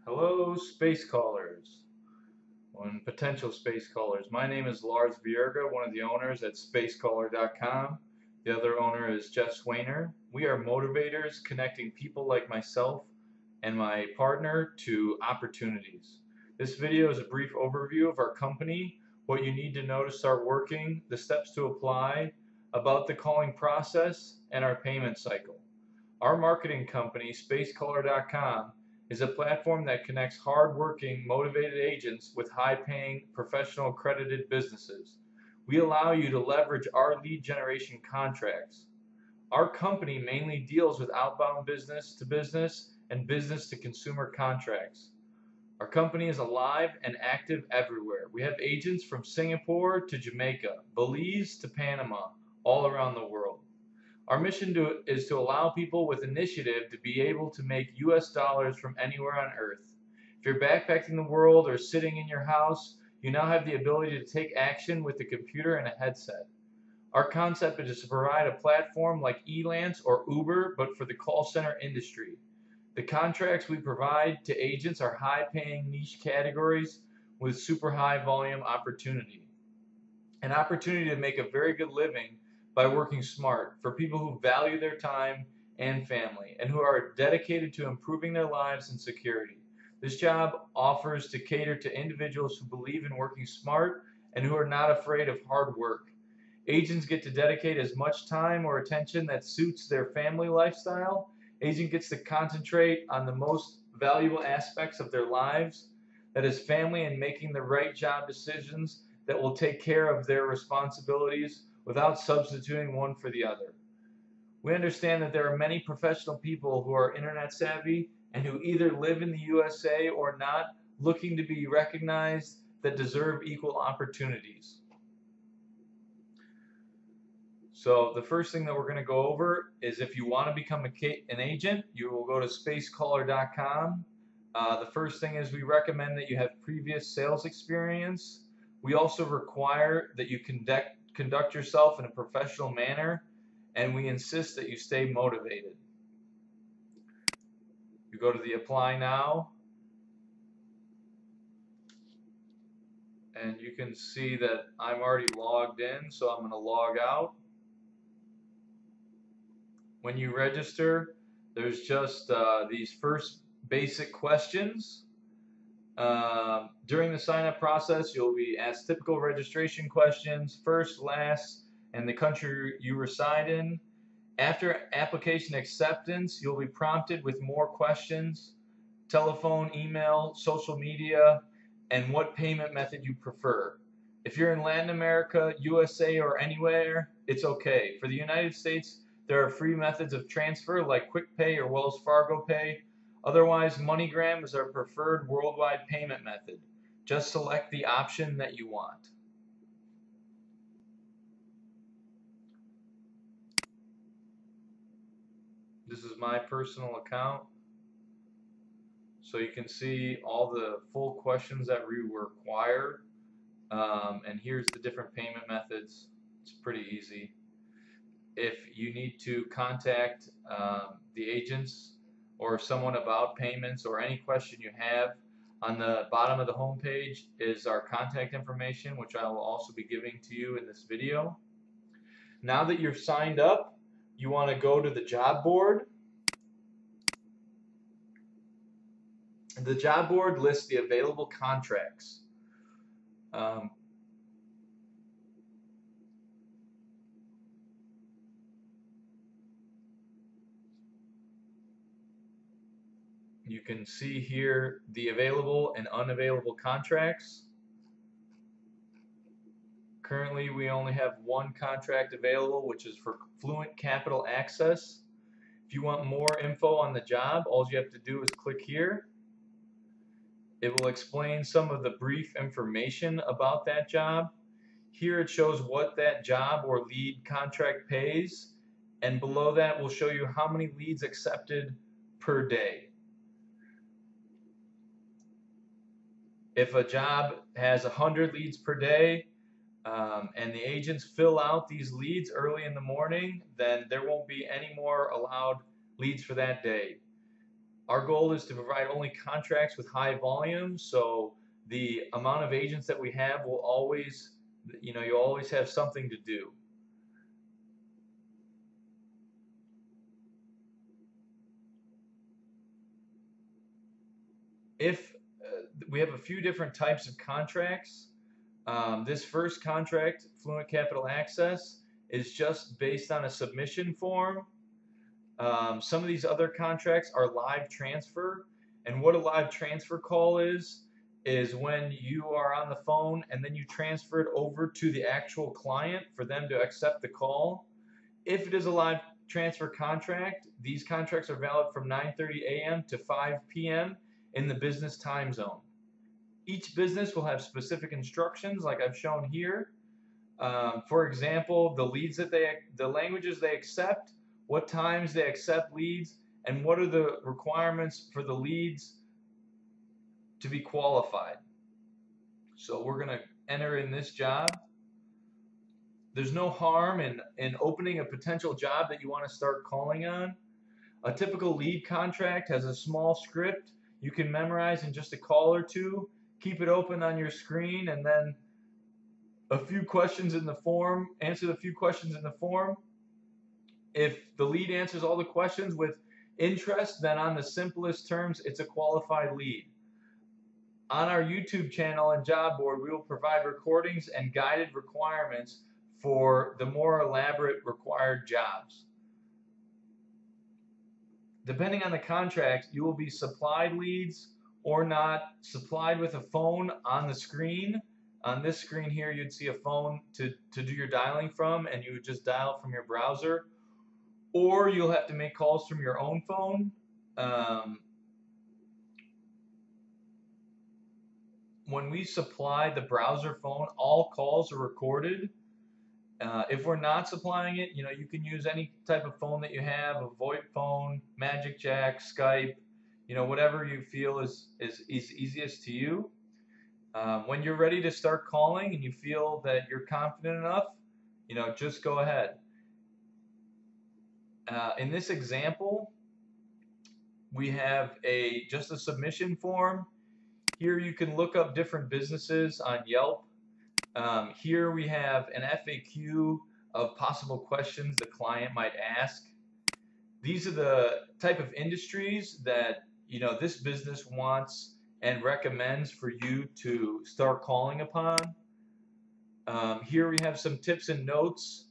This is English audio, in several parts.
Hello, space callers, and potential space callers. My name is Lars Vierga, one of the owners at spacecaller.com. The other owner is Jeff Swainer. We are motivators connecting people like myself and my partner to opportunities. This video is a brief overview of our company, what you need to know to start working, the steps to apply, about the calling process, and our payment cycle. Our marketing company, spacecaller.com, is a platform that connects hard-working, motivated agents with high-paying, professional accredited businesses. We allow you to leverage our lead generation contracts. Our company mainly deals with outbound business to business and business to consumer contracts. Our company is alive and active everywhere. We have agents from Singapore to Jamaica, Belize to Panama, all around the world. Our mission is to allow people with initiative to be able to make US dollars from anywhere on earth. If you're backpacking the world or sitting in your house, you now have the ability to take action with a computer and a headset. Our concept is to provide a platform like elance or Uber, but for the call center industry. The contracts we provide to agents are high-paying niche categories with super high volume opportunity. An opportunity to make a very good living by working smart for people who value their time and family and who are dedicated to improving their lives and security. This job offers to cater to individuals who believe in working smart and who are not afraid of hard work. Agents get to dedicate as much time or attention that suits their family lifestyle. Agent gets to concentrate on the most valuable aspects of their lives, that is family and making the right job decisions that will take care of their responsibilities without substituting one for the other. We understand that there are many professional people who are internet savvy and who either live in the USA or not, looking to be recognized, that deserve equal opportunities. So the first thing that we're going to go over is if you want to become an agent, you will go to spacecaller.com. The first thing is we recommend that you have previous sales experience. We also require that you conduct yourself in a professional manner, and we insist that you stay motivated. You go to the apply now, and you can see that I'm already logged in, so I'm going to log out. When you register, there's just these first basic questions. During the sign-up process, you'll be asked typical registration questions, first, last, and the country you reside in. After application acceptance, you'll be prompted with more questions: telephone, email, social media, and what payment method you prefer. If you're in Latin America, USA, or anywhere, it's okay. For the United States, there are free methods of transfer like QuickPay or Wells Fargo Pay. Otherwise, MoneyGram is our preferred worldwide payment method. Just select the option that you want. This is my personal account. So you can see all the full questions that we require. And here's the different payment methods. It's pretty easy. If you need to contact the agents or someone about payments or any question you have, on the bottom of the home page is our contact information, which I will also be giving to you in this video. Now that you're signed up, you want to go to the job board. The job board lists the available contracts. You can see here the available and unavailable contracts. Currently, we only have one contract available, which is for Fluent Capital Access. If you want more info on the job, all you have to do is click here. It will explain some of the brief information about that job. Here it shows what that job or lead contract pays, and below that will show you how many leads accepted per day. If a job has 100 leads per day, and the agents fill out these leads early in the morning, then there won't be any more allowed leads for that day. Our goal is to provide only contracts with high volume, so the amount of agents that we have will always, you always have something to do. If we have a few different types of contracts. This first contract, Fluent Capital Access, is just based on a submission form. Some of these other contracts are live transfer, and what a live transfer call is when you are on the phone and then you transfer it over to the actual client for them to accept the call. If it is a live transfer contract, these contracts are valid from 9:30 a.m. to 5 p.m. in the business time zone. Each business will have specific instructions like I've shown here. For example, the languages they accept, what times they accept leads, and what are the requirements for the leads to be qualified. So we're going to enter in this job. There's no harm in opening a potential job that you want to start calling on. A typical lead contract has a small script you can memorize in just a call or two. Keep it open on your screen, and then a few questions in the form. Answer the few questions in the form. If the lead answers all the questions with interest, then on the simplest terms, it's a qualified lead. On our YouTube channel and job board, we will provide recordings and guided requirements for the more elaborate required jobs. Depending on the contract, you will be supplied leads or not, supplied with a phone on the screen. On this screen here, you'd see a phone to do your dialing from, and you would just dial from your browser. Or you'll have to make calls from your own phone. When we supply the browser phone, all calls are recorded. If we're not supplying it, you can use any type of phone that you have, a VoIP phone, Magic Jack, Skype, whatever you feel is easiest to you. When you're ready to start calling and you feel that you're confident enough, just go ahead. In this example, we have just a submission form. Here you can look up different businesses on Yelp. Here we have an FAQ of possible questions the client might ask. These are the type of industries that this business wants and recommends for you to start calling upon. Here we have some tips and notes.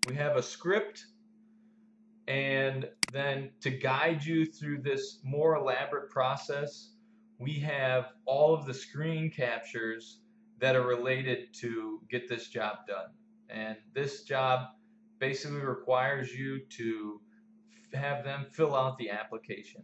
We have a script, and then to guide you through this more elaborate process, we have all of the screen captures that are related to get this job done. And this job basically requires you to have them fill out the application.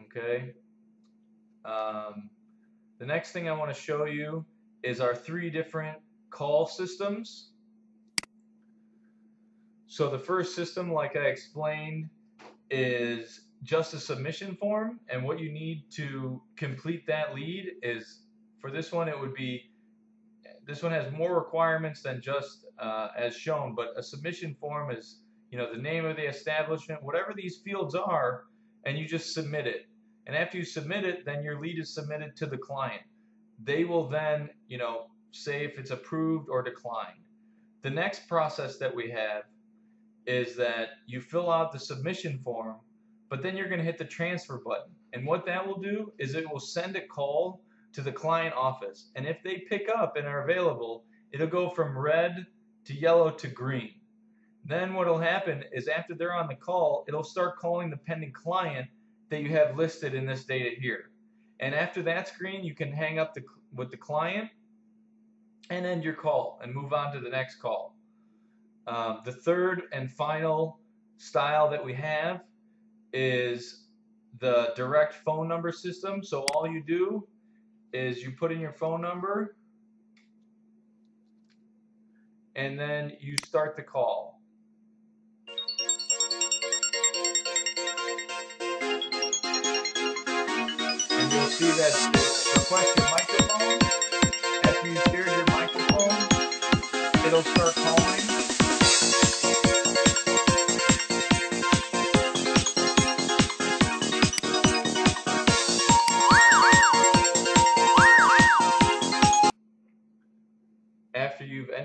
Okay. The next thing I want to show you is our 3 different call systems. So the first system, like I explained, is just a submission form, and what you need to complete that lead is, for this one, this one has more requirements than just as shown, but a submission form is, the name of the establishment, whatever these fields are, and you just submit it. And after you submit it, then your lead is submitted to the client. They will then, say if it's approved or declined. The next process that we have is that you fill out the submission form, but then you're going to hit the transfer button. And what that will do is it will send a call to the client office. And if they pick up and are available, it'll go from red to yellow to green. Then what will happen is after they're on the call, it'll start calling the pending client that you have listed in this data here. And after that screen, you can hang up with the client and end your call and move on to the next call. The third and final style that we have is the direct phone number system. So all you do is you put in your phone number and then you start the call. And you'll see that request your microphone. After you shared your microphone, it'll start calling.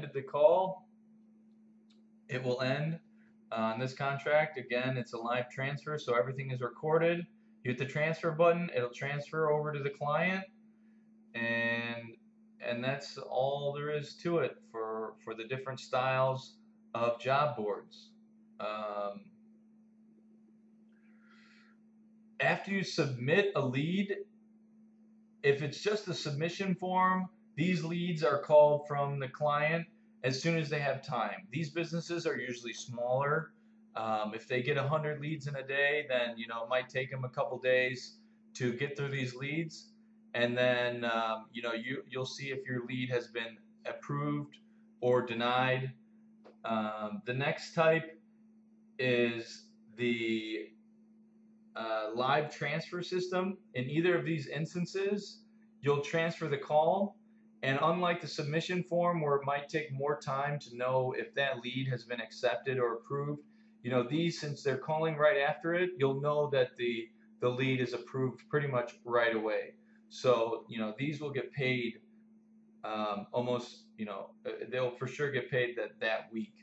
ended the call, it will end on this contract. Again, it's a live transfer, so everything is recorded. You hit the transfer button, it'll transfer over to the client, and that's all there is to it for the different styles of job boards. After you submit a lead, if it's just a submission form, these leads are called from the client as soon as they have time. These businesses are usually smaller. If they get 100 leads in a day, then it might take them a couple days to get through these leads, and then you'll see if your lead has been approved or denied. The next type is the live transfer system. In either of these instances, you'll transfer the call, and unlike the submission form where it might take more time to know if that lead has been accepted or approved, these, since they're calling right after it, you'll know that the lead is approved pretty much right away. So these will get paid almost, they'll for sure get paid that week.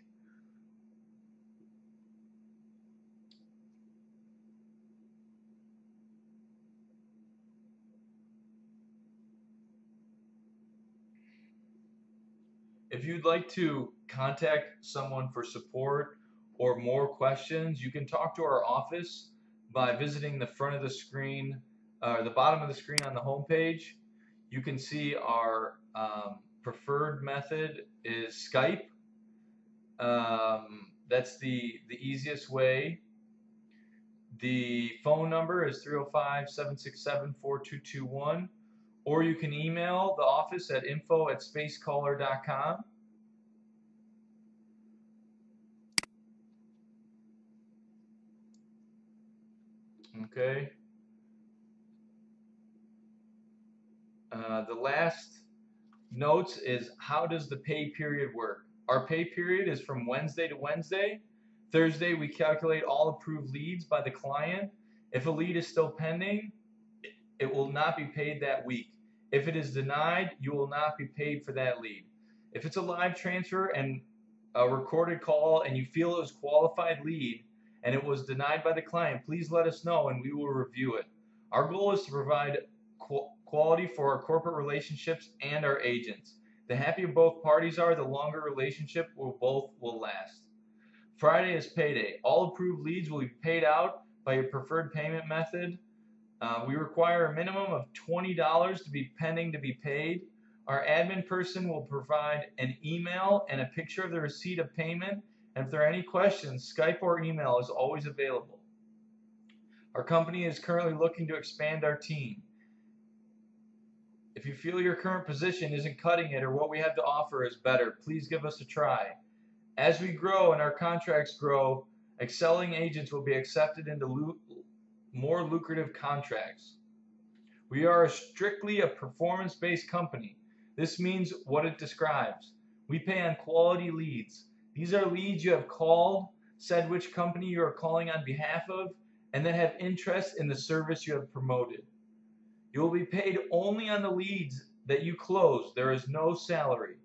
If you'd like to contact someone for support or more questions, you can talk to our office by visiting the front of the screen, the bottom of the screen on the home page. You can see our preferred method is Skype. That's the easiest way. The phone number is 305-767-4221. Or you can email the office at info@spacecaller.com. Okay. The last notes is, how does the pay period work? Our pay period is from Wednesday to Wednesday. Thursday, we calculate all approved leads by the client. If a lead is still pending, it will not be paid that week. If it is denied, you will not be paid for that lead. If it's a live transfer and a recorded call and you feel it was qualified lead and it was denied by the client, please let us know and we will review it. Our goal is to provide quality for our corporate relationships and our agents. The happier both parties are, the longer relationship will last. Friday is payday. All approved leads will be paid out by your preferred payment method. We require a minimum of $20 to be pending to be paid. Our admin person will provide an email and a picture of the receipt of payment, and if there are any questions, Skype or email is always available. Our company is currently looking to expand our team. If you feel your current position isn't cutting it or what we have to offer is better, please give us a try. As we grow and our contracts grow, excelling agents will be accepted into more lucrative contracts. We are strictly a performance-based company. This means what it describes. We pay on quality leads. These are leads you have called, said which company you are calling on behalf of, and that have interest in the service you have promoted. You will be paid only on the leads that you close. There is no salary.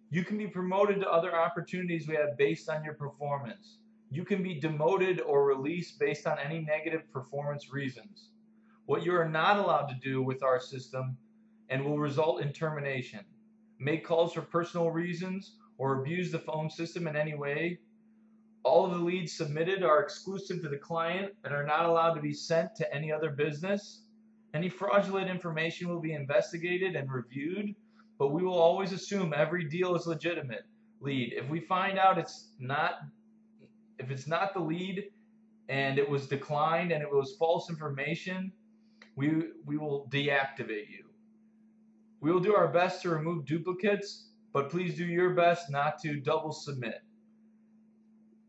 You can be promoted to other opportunities we have based on your performance. You can be demoted or released based on any negative performance reasons. What you are not allowed to do with our system and will result in termination: make calls for personal reasons or abuse the phone system in any way. All of the leads submitted are exclusive to the client and are not allowed to be sent to any other business. Any fraudulent information will be investigated and reviewed, but we will always assume every deal is legitimate lead. If we find out if it's not the lead and it was declined and it was false information, we will deactivate you. We will do our best to remove duplicates, but please do your best not to double submit.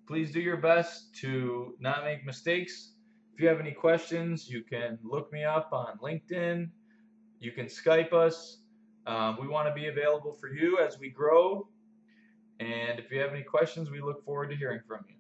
Please do your best to not make mistakes. If you have any questions, you can look me up on LinkedIn. You can Skype us. We want to be available for you as we grow. And if you have any questions, we look forward to hearing from you.